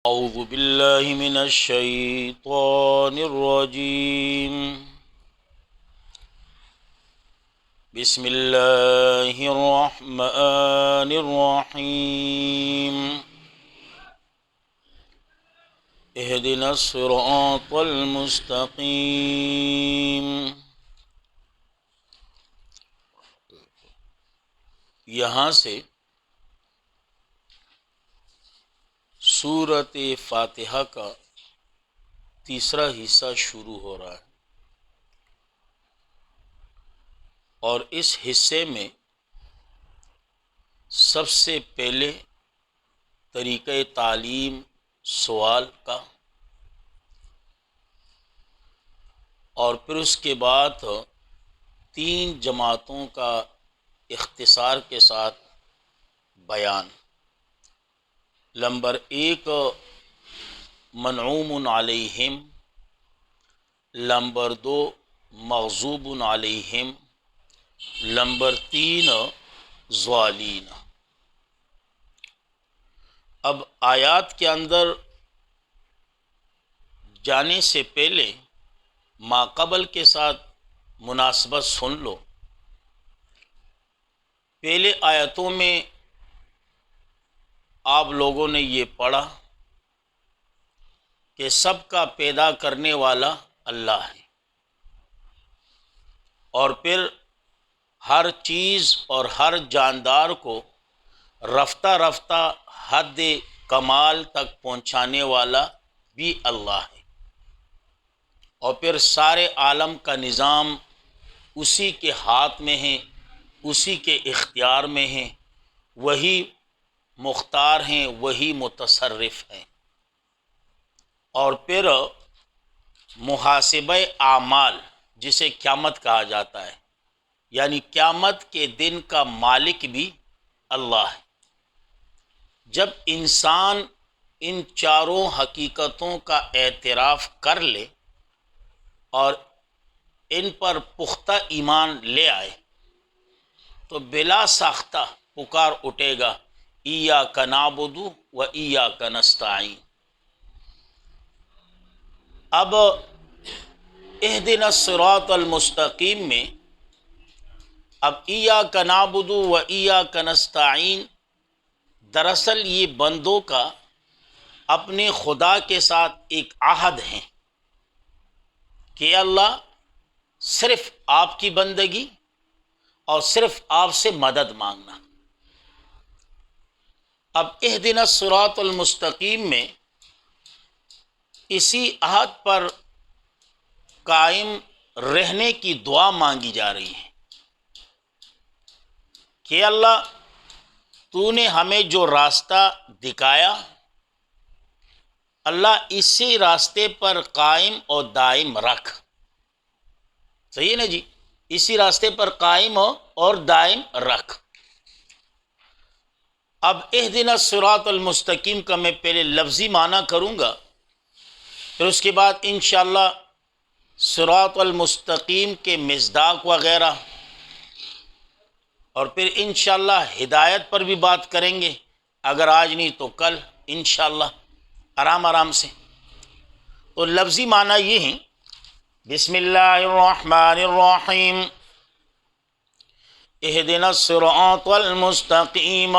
أعوذ بالله من الشيطان الرجيم. بسم الله الرحمن الرحيم. اهدنا الصراط المستقيم. یہاں سے سورۃ فاتحہ کا تیسرا حصہ شروع ہو رہا ہے، اور اس حصے میں سب سے پہلے طریقہ تعلیم سوال کا، اور پھر اس کے بعد 3 جماعتوں کا اختصار کے ساتھ بیان۔ نمبر 1 منعوم علیہم، نمبر 2 مغضوب علیہم، نمبر 3 ضالین۔ اب آیات کے اندر جانے سے پہلے ما قبل کے ساتھ مناسبت سن لو۔ پہلے آیتوں میں آپ لوگوں نے یہ پڑھا کہ سب کا پیدا کرنے والا اللہ ہے، اور پھر ہر چیز اور ہر جاندار کو رفتہ رفتہ حد کمال تک پہنچانے والا بھی اللہ ہے، اور پھر سارے عالم کا نظام اسی کے ہاتھ میں ہے، اسی کے اختیار میں ہے، وہی مختار ہیں، وہی متصرف ہیں۔ اور پھر محاسبہ اعمال جسے قیامت کہا جاتا ہے، یعنی قیامت کے دن کا مالک بھی اللہ ہے۔ جب انسان ان چاروں حقیقتوں کا اعتراف کر لے اور ان پر پختہ ایمان لے آئے تو بلا ساختہ پکار اٹھے گا، ایاک نعبد و ایاک نستعین۔ اب اہدنا الصراط المستقیم میں اب ایاک نعبد و ایاک نستعین دراصل یہ بندوں کا اپنے خدا کے ساتھ ایک عہد ہے کہ اللہ صرف آپ کی بندگی اور صرف آپ سے مدد مانگنا۔ اب اہدنا الصراط المستقیم میں اسی عہد پر قائم رہنے کی دعا مانگی جا رہی ہے کہ اللہ تو نے ہمیں جو راستہ دکھایا، اللہ اسی راستے پر قائم اور دائم رکھ۔ صحیح ہے نا جی؟ اسی راستے پر قائم اور دائم رکھ۔ اب اہدنا الصراط المستقیم کا میں پہلے لفظی معنی کروں گا، پھر اس کے بعد انشاءاللہ صراط المستقیم کے مصداق وغیرہ، اور پھر انشاءاللہ ہدایت پر بھی بات کریں گے، اگر آج نہیں تو کل انشاءاللہ، آرام سے۔ تو لفظی معنی یہ ہیں، بسم اللہ الرحمن الرحیم، اہدنا الصراط المستقیم۔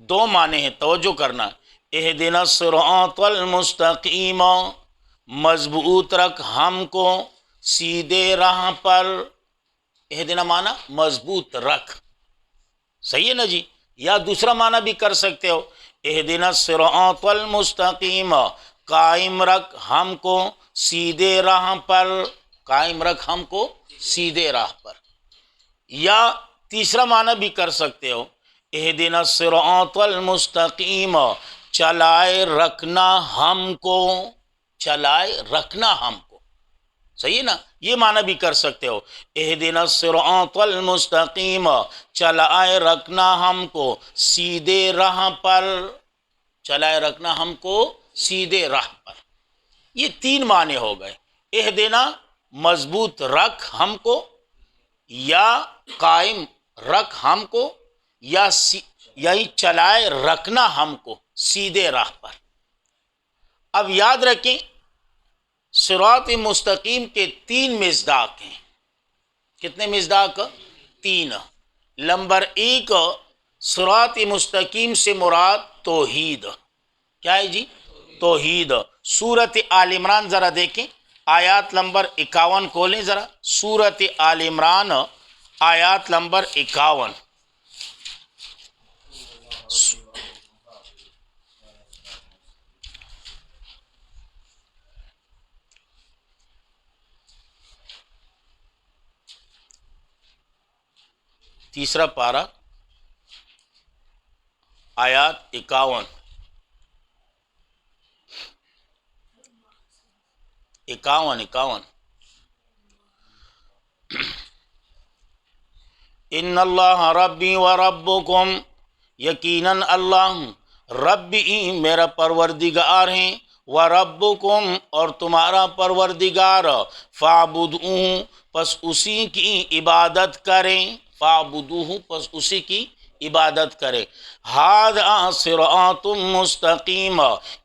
2 معنی ہیں، توجہ کرنا۔ اہدنا الصراط المستقیم، مضبوط رکھ ہم کو سیدھے راہ پر۔ اہدنا معنی مضبوط رکھ، صحیح ہے نا جی؟ یا دوسرا معنی بھی کر سکتے ہو، اہدنا الصراط المستقیم، قائم رکھ ہم کو سیدھے راہ پر، قائم رکھ ہم کو سیدھے راہ پر۔ یا تیسرا معنی بھی کر سکتے ہو، اہدنا الصراط المستقیم، چلائے رکھنا ہم کو، چلائے رکھنا ہم کو، صحیح ہے نا؟ یہ معنی بھی کر سکتے ہو، اہدنا الصراط المستقیم، چلائے رکھنا ہم کو سیدھے راہ پر، چلائے رکھنا ہم کو سیدھے راہ پر۔ یہ 3 معنی ہو گئے، اہدنا مضبوط رکھ ہم کو، یا قائم رکھ ہم کو، یا یعنی چلائے رکھنا ہم کو سیدھے راہ پر۔ اب یاد رکھیں صراط مستقیم کے 3 مصداق ہیں۔ کتنے مصداق؟ 3۔ نمبر 1، صراط مستقیم سے مراد توحید۔ کیا ہے جی؟ توحید۔ سورت آل عمران ذرا دیکھیں، آیات نمبر 51 کھولیں ذرا، سورت آل عمران آیات نمبر 51۔ تیسرا پارہ، آیات 51۔ 51۔ ان اللہ ربی و ربکم، یقیناً اللہ ربی میرا پروردگار ہیں، و ربکم اور تمہارا پروردگار، فاعبدوہ پس اسی کی عبادت کریں، فاعبدوہ پس اسی کی عبادت کریں۔ ھذا صراط مستقیم،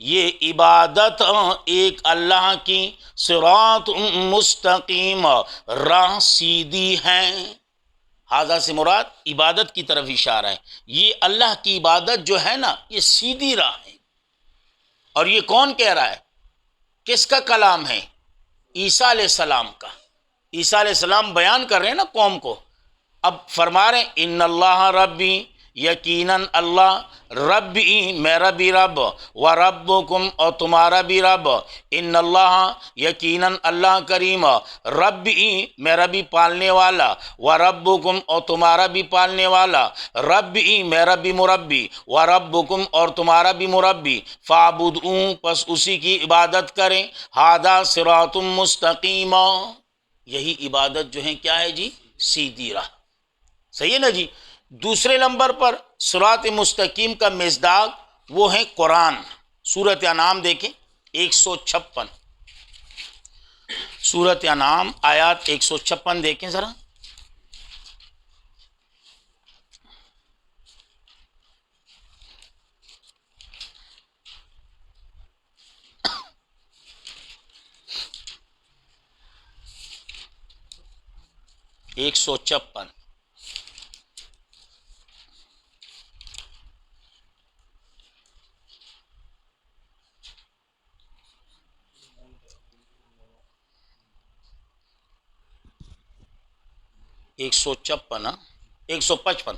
یہ عبادت ایک اللہ کی، صراط مستقیم راہ سیدھی ہے۔ ھذا سے مراد عبادت کی طرف اشارہ ہے، یہ اللہ کی عبادت جو ہے نا یہ سیدھی راہ ہے۔ اور یہ کون کہہ رہا ہے؟ کس کا کلام ہے؟ عیسیٰ علیہ السلام کا۔ عیسیٰ علیہ السلام بیان کر رہے ہیں نا قوم کو، اب فرما رہے ہیں ان اللہ ربی، یقیناً اللہ ربی میرا بھی رب، و ربکم اور تمہارا بھی رب، ان اللہ یقیناً اللہ کریم، ربی میرا بھی پالنے والا، و ربکم اور تمہارا بھی پالنے والا، ربی میرا بھی مربی، و ربکم اور تمہارا بھی مربی، فاعبدوہ پس اسی کی عبادت کریں، ھذا صراط مستقیم، یہی عبادت جو ہے کیا ہے جی؟ سیدھی راہ۔ صحیح ہے نا جی؟ دوسرے نمبر پر صراط مستقیم کا مصداق وہ ہے قرآن۔ سورۃ انعام دیکھیں 156، سورۃ انعام آیات 156 دیکھیں ذرا۔ ایک سو چھپن۔ ایک سو چھپن، 155۔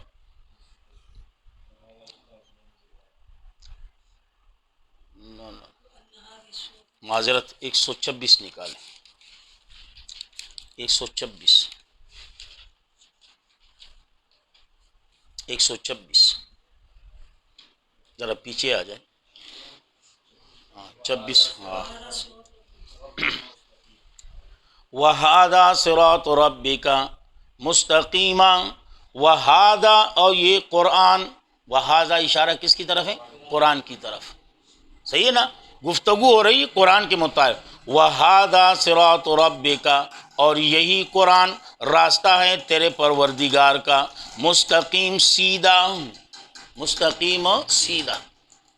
معذرت 126 نکالیں، 126، 126 ذرا پیچھے آ جائے، 26، ہاں۔ وَهَذَا صِرَاطُ رَبِّكَ مستقیما، وَهَذَا اور یہ قرآن، وَهَذَا اشارہ کس کی طرف ہے؟ قرآن کی طرف۔ صحیح ہے نا؟ گفتگو ہو رہی ہے قرآن کے مطابق۔ وَهَذَا صِرَاطُ رَبِّكَ اور یہی قرآن راستہ ہے تیرے پروردگار کا، مستقیم سیدھا، مستقیم سیدھا۔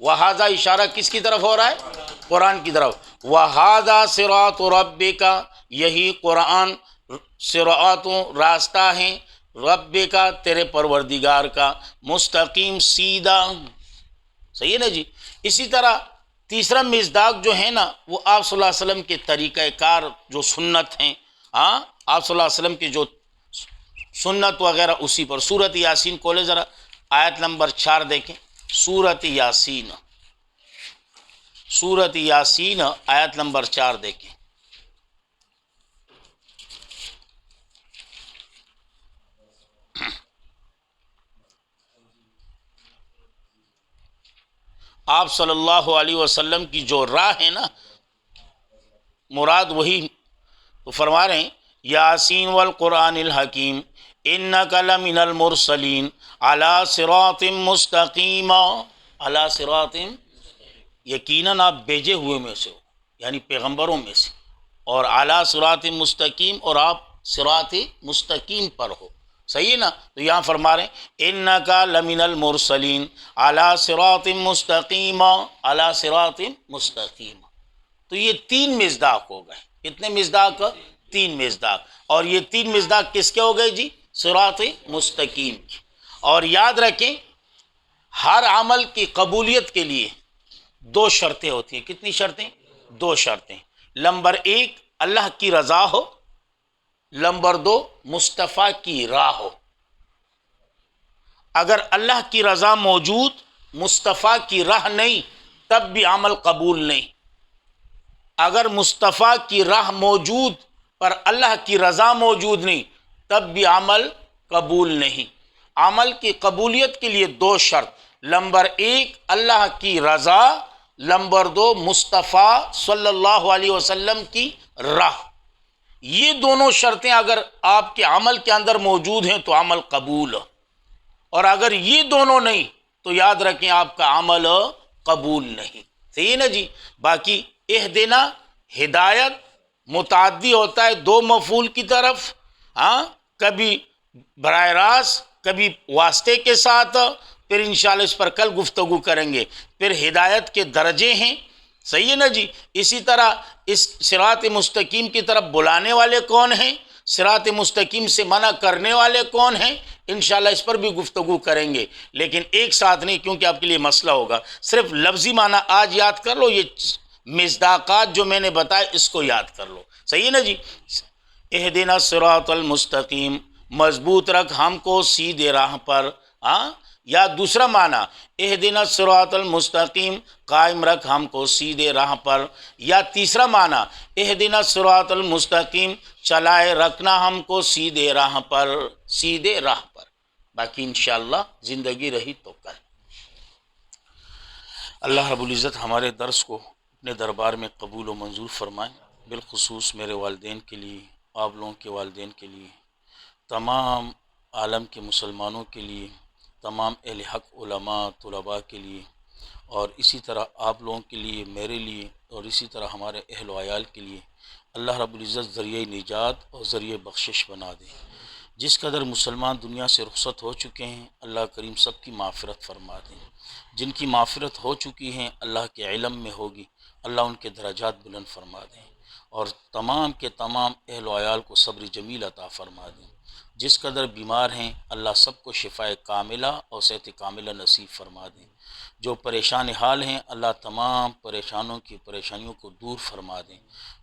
وَهَذَا اشارہ کس کی طرف ہو رہا ہے؟ قرآن کی طرف۔ وَهَذَا صِرَاطُ رَبِّكَ یہی قرآن صراط راستہ ہے، رب کا تیرے پروردگار کا، مستقیم سیدھا۔ صحیح ہے نا جی؟ اسی طرح تیسرا مصداق جو ہے نا وہ آپ صلی اللہ علیہ وسلم کے طریقہ کار جو سنت ہیں، ہاں آپ صلی اللہ علیہ وسلم کی جو سنت وغیرہ اسی پر۔ سورۃ یاسین کھولے ذرا، آیت نمبر 4 دیکھیں، سورۃ یاسین، سورۃ یاسین آیت نمبر 4 دیکھیں۔ آپ صلی اللہ علیہ وسلم کی جو راہ ہے نا مراد وہی تو فرما رہے ہیں، یاسین والقرآن الحکیم انک لمن المرسلین علی صراط مستقیم، علی صراط، یقیناً آپ بھیجے ہوئے میں سے ہو، یعنی پیغمبروں میں سے، اور علی صراط مستقیم اور آپ صراط مستقیم پر ہو۔ صحیح ہے نا؟ تو یہاں فرما رہے ہیں انکا لمن المرسلین علی صراط مستقیم، علی صراط مستقیم. تو یہ 3 مصداق ہو گئے. کتنے مصداق؟ 3 مصداق. اور یہ 3 مصداق کس کے ہو گئے جی؟ صراط مستقیم کی. اور یاد رکھیں ہر عمل کی قبولیت کے لیے 2 شرطیں ہوتی ہیں. کتنی شرطیں؟ 2 شرطیں. نمبر 1 اللہ کی رضا ہو، نمبر 2 مصطفیٰ کی راہ ہو. اگر اللہ کی رضا موجود، مصطفیٰ کی راہ نہیں، تب بھی عمل قبول نہیں. اگر مصطفیٰ کی راہ موجود پر اللہ کی رضا موجود نہیں، تب بھی عمل قبول نہیں. عمل کی قبولیت کے لیے 2 شرط. نمبر 1 اللہ کی رضا، نمبر 2 مصطفیٰ صلی اللہ علیہ وسلم کی راہ. یہ دونوں شرطیں اگر آپ کے عمل کے اندر موجود ہیں تو عمل قبول. اور اگر یہ دونوں نہیں تو یاد رکھیں آپ کا عمل قبول نہیں. صحیح نا جی؟ باقی اہدنا ہدایت متعدی ہوتا ہے 2 مفعول کی طرف، ہاں، کبھی براہ راست، کبھی واسطے کے ساتھ. پھر انشاءاللہ اس پر کل گفتگو کریں گے. پھر ہدایت کے درجے ہیں. صحیح ہے نا جی؟ اسی طرح اس صراط مستقیم کی طرف بلانے والے کون ہیں، صراط مستقیم سے منع کرنے والے کون ہیں، انشاءاللہ اس پر بھی گفتگو کریں گے. لیکن ایک ساتھ نہیں، کیونکہ آپ کے لیے مسئلہ ہوگا. صرف لفظی معنی آج یاد کر لو. یہ مصداقات جو میں نے بتائے اس کو یاد کر لو. صحیح ہے نا جی؟ اہدنا الصراط المستقیم، مضبوط رکھ ہم کو سیدھے راہ پر. ہاں، یا دوسرا معنی اہدنا الصراط المستقیم، قائم رکھ ہم کو سیدھے راہ پر. یا تیسرا معنی اہدنا الصراط المستقیم، چلائے رکھنا ہم کو سیدھے راہ پر، سیدھے راہ پر. باقی انشاءاللہ زندگی رہی تو کل. اللہ رب العزت ہمارے درس کو اپنے دربار میں قبول و منظور فرمائے. بالخصوص میرے والدین کے لیے، آپ لوگوں کے والدین کے لیے، تمام عالم کے مسلمانوں کے لیے، تمام اہل حق علماء طلباء کے لیے، اور اسی طرح آپ لوگوں کے لیے، میرے لیے، اور اسی طرح ہمارے اہل و عیال کے لیے اللہ رب العزت ذریعہ نجات اور ذریعہ بخشش بنا دے. جس قدر مسلمان دنیا سے رخصت ہو چکے ہیں اللہ کریم سب کی معافرت فرما دیں. جن کی معافرت ہو چکی ہیں اللہ کے علم میں ہوگی، اللہ ان کے درجات بلند فرما دیں. اور تمام کے تمام اہل و عیال کو صبر جمیل عطا فرما دیں. جس قدر بیمار ہیں اللہ سب کو شفائے کاملہ اور صحت کاملہ نصیب فرما دیں. جو پریشان حال ہیں اللہ تمام پریشانوں کی پریشانیوں کو دور فرما دیں.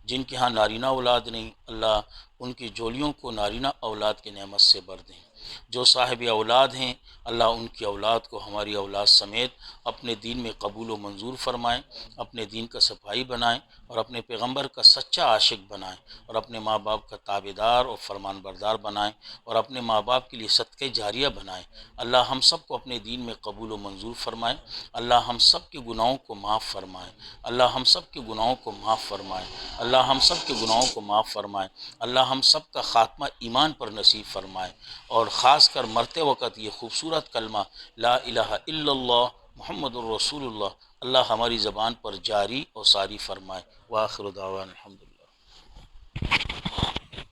جن کے ہاں نارینہ اولاد نہیں اللہ ان کی جولیوں کو نارینہ اولاد کی نعمت سے بھر دیں. جو صاحب اولاد ہیں اللہ ان کی اولاد کو ہماری اولاد سمیت اپنے دین میں قبول و منظور فرمائیں، اپنے دین کا صفائی بنائیں، اور اپنے پیغمبر کا سچا عاشق بنائیں، اور اپنے ماں باپ کا تابعدار اور فرمان بردار بنائیں، اور اپنے ماں باپ کے لیے صدقہ جاریہ بنائیں. اللہ ہم سب کو اپنے دین میں قبول و منظور فرمائیں. اللہ ہم سب کے گناہوں کو معاف فرمائیں. اللہ ہم سب کے گناہوں کو معاف فرمائیں. اللہ ہم سب کے گناہوں کو معاف فرمائیں. اللہ ہم سب کا خاتمہ ایمان پر نصیب فرمائیں. اور خاص کر مرتے وقت یہ خوبصورت کلمہ لا الہ الا اللہ محمد الرسول اللہ اللہ ہماری زبان پر جاری اور ساری فرمائے. وآخر دعوانا الحمدللہ.